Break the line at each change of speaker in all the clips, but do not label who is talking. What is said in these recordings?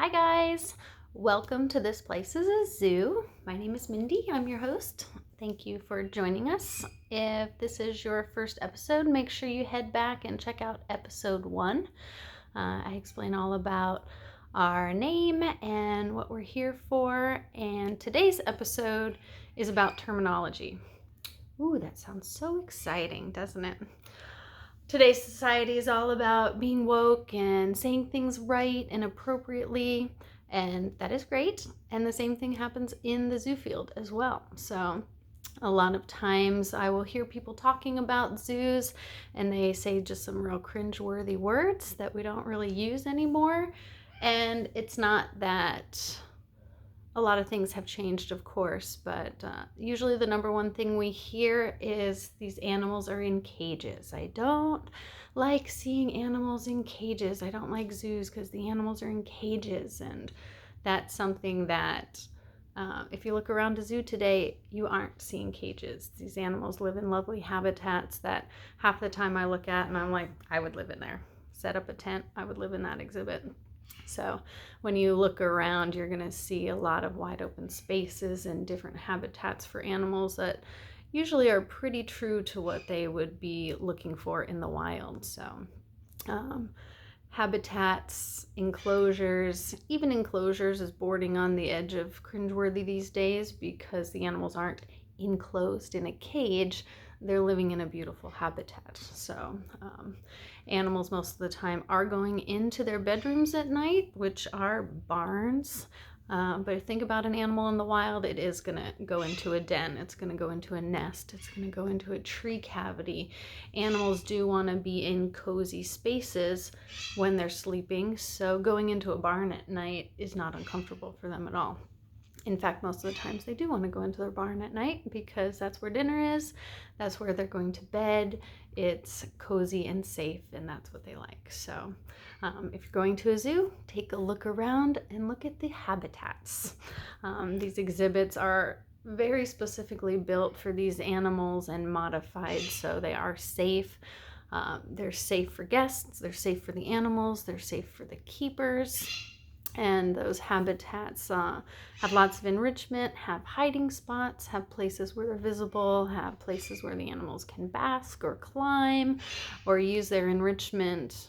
Hi guys, welcome to This Place is a Zoo. My name is Mindy, I'm your host. Thank you for joining us. If this is your first episode, make sure you head back and check out episode 1. I explain all about our name and what we're here for, and today's episode is about terminology. Ooh, that sounds so exciting, doesn't it? Today's society is all about being woke and saying things right and appropriately, and that is great. And the same thing happens in the zoo field as well. So a lot of times I will hear people talking about zoos and they say just some real cringe-worthy words that we don't really use anymore. And it's not that a lot of things have changed, of course, but usually the number one thing we hear is these animals are in cages. I don't like seeing animals in cages. I don't like zoos because the animals are in cages. And that's something that if you look around a zoo today, you aren't seeing cages. These animals live in lovely habitats that half the time I look at and I'm like, I would live in there. Set up a tent, I would live in that exhibit. So when you look around, you're going to see a lot of wide open spaces and different habitats for animals that usually are pretty true to what they would be looking for in the wild. So habitats, enclosures, even enclosures is bordering on the edge of cringeworthy these days because the animals aren't enclosed in a cage. They're living in a beautiful habitat. So animals most of the time are going into their bedrooms at night, which are barns. But think about an animal in the wild, it is going to go into a den. It's going to go into a nest. It's going to go into a tree cavity. Animals do want to be in cozy spaces when they're sleeping. So going into a barn at night is not uncomfortable for them at all. In fact, most of the times they do want to go into their barn at night because that's where dinner is, that's where they're going to bed. It's cozy and safe, and that's what they like. So if you're going to a zoo, take a look around and look at the habitats. These exhibits are very specifically built for these animals and modified so they are safe. They're safe for guests, they're safe for the animals, they're safe for the keepers. And those habitats have lots of enrichment, have hiding spots, have places where they're visible, have places where the animals can bask or climb or use their enrichment.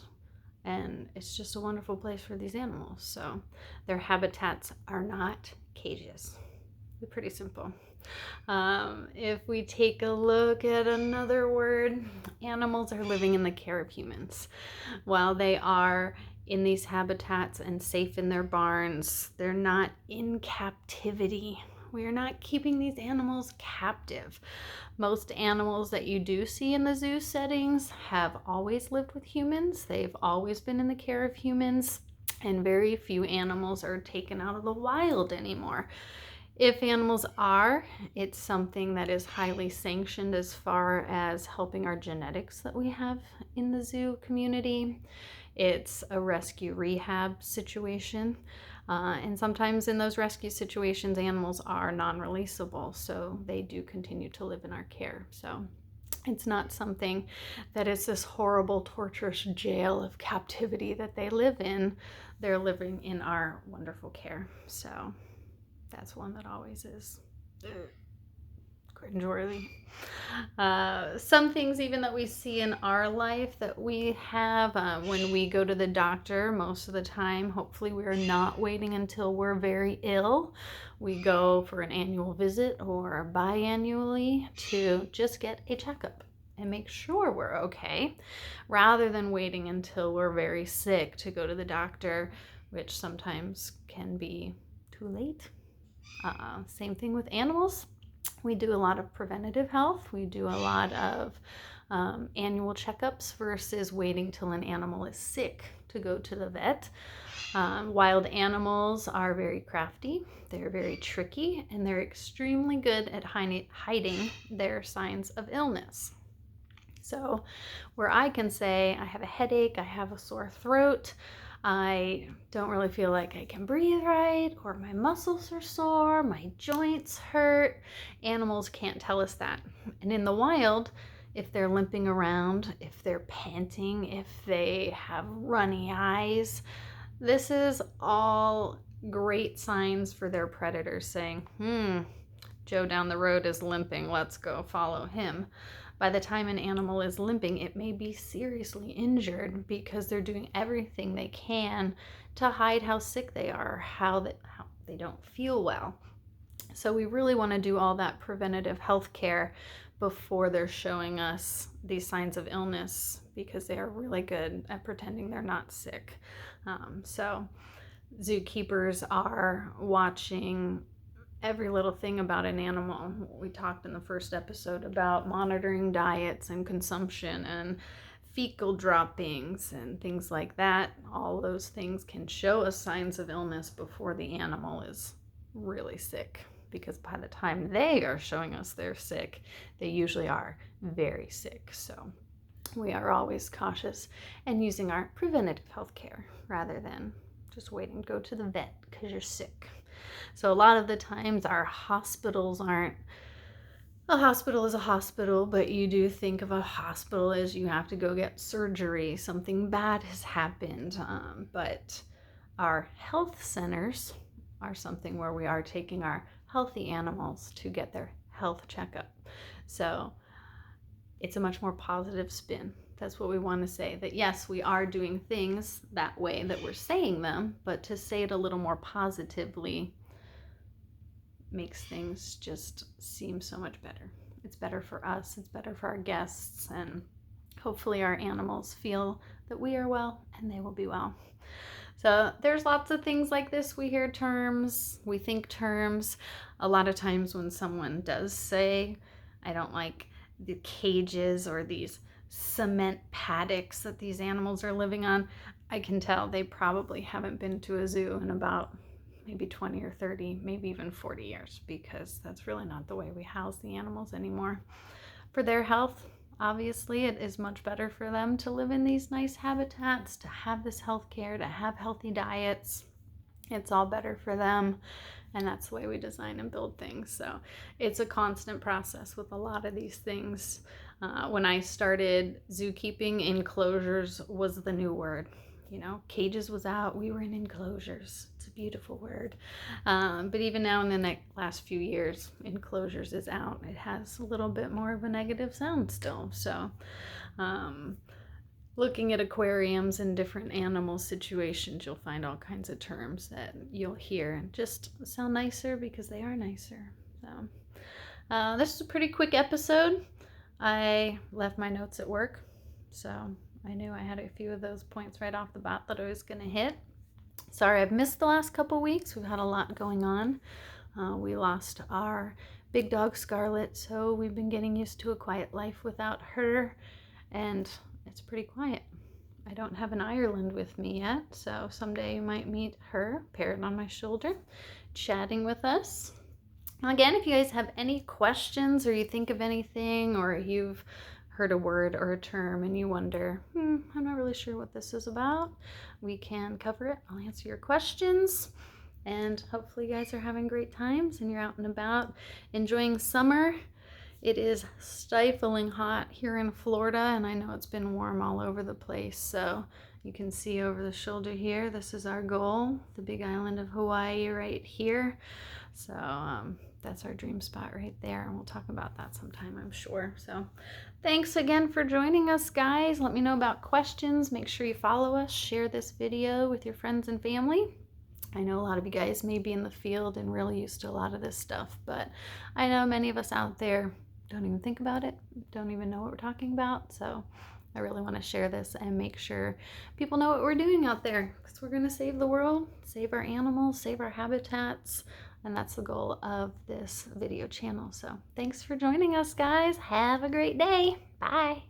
And it's just a wonderful place for these animals. So their habitats are not cages. They're pretty simple. If we take a look at another word, animals are living in the care of humans. While they are in these habitats and safe in their barns, they're not in captivity. We are not keeping these animals captive. Most animals that you do see in the zoo settings have always lived with humans. They've always been in the care of humans, and very few animals are taken out of the wild anymore. If animals are, it's something that is highly sanctioned as far as helping our genetics that we have in the zoo community. It's a rescue rehab situation. And sometimes in those rescue situations, animals are non-releasable, so they do continue to live in our care. So it's not something that is this horrible, torturous jail of captivity that they live in. They're living in our wonderful care. So that's one that always is cringeworthy. Some things even that we see in our life that we have when we go to the doctor, most of the time, hopefully we are not waiting until we're very ill. We go for an annual visit or biannually to just get a checkup and make sure we're okay, rather than waiting until we're very sick to go to the doctor, which sometimes can be too late. Same thing with animals. We do a lot of preventative health. We do a lot of annual checkups versus waiting till an animal is sick to go to the vet. Wild animals are very crafty, they're very tricky, and they're extremely good at hiding their signs of illness. So where I can say I have a headache, I have a sore throat, I don't really feel like I can breathe right, or my muscles are sore, my joints hurt. Animals can't tell us that. And in the wild, if they're limping around, if they're panting, if they have runny eyes, This is all great signs for their predators saying, Joe down the road is limping, let's go follow him. By the time an animal is limping, it may be seriously injured because they're doing everything they can to hide how sick they are, how they don't feel well. So we really want to do all that preventative health care before they're showing us these signs of illness, because they are really good at pretending they're not sick. So zookeepers are watching every little thing about an animal. We talked in the first episode about monitoring diets and consumption and fecal droppings and things like that. All those things can show us signs of illness before the animal is really sick, because by the time they are showing us they're sick, they usually are very sick. So we are always cautious and using our preventative health care rather than just waiting to go to the vet because you're sick. So a lot of the times our hospitals aren't, a hospital is a hospital, but you do think of a hospital as you have to go get surgery, something bad has happened. But our health centers are something where we are taking our healthy animals to get their health checkup. So it's a much more positive spin. That's what we want to say, that yes, we are doing things that way that we're saying them, but to say it a little more positively makes things just seem so much better. It's better for us, it's better for our guests, and hopefully our animals feel that we are well and they will be well. So there's lots of things like this. We hear terms, we think terms. A lot of times when someone does say, I don't like the cages or these cement paddocks that these animals are living on, I can tell they probably haven't been to a zoo in about maybe 20 or 30, maybe even 40 years, because that's really not the way we house the animals anymore. For their health, obviously, it is much better for them to live in these nice habitats, to have this health care, to have healthy diets. It's all better for them, and that's the way we design and build things. So it's a constant process with a lot of these things. When I started zookeeping, enclosures was the new word. You know, cages was out, we were in enclosures. It's a beautiful word. But even now in the last few years, enclosures is out. It has a little bit more of a negative sound still. So looking at aquariums and different animal situations, you'll find all kinds of terms that you'll hear and just sound nicer because they are nicer. So this is a pretty quick episode. I left my notes at work, so I knew I had a few of those points right off the bat that I was going to hit. Sorry I've missed the last couple weeks. We've had a lot going on. We lost our big dog Scarlet, so we've been getting used to a quiet life without her, and it's pretty quiet. I don't have an Ireland with me yet, so someday you might meet her, parrot on my shoulder, chatting with us. Again, if you guys have any questions or you think of anything, or you've heard a word or a term and you wonder, I'm not really sure what this is about, we can cover it. I'll answer your questions. And hopefully you guys are having great times and you're out and about enjoying summer. It is stifling hot here in Florida, and I know it's been warm all over the place. So you can see over the shoulder here, this is our goal, the big island of Hawaii right here. So that's our dream spot right there, and we'll talk about that sometime, I'm sure. So thanks again for joining us, guys. Let me know about questions. Make sure you follow us, share this video with your friends and family. I know a lot of you guys may be in the field and really used to a lot of this stuff, but I know many of us out there don't even think about it, don't even know what we're talking about. So I really want to share this and make sure people know what we're doing out there, because we're going to save the world, save our animals, save our habitats, and that's the goal of this video channel. So thanks for joining us, guys. Have a great day. Bye.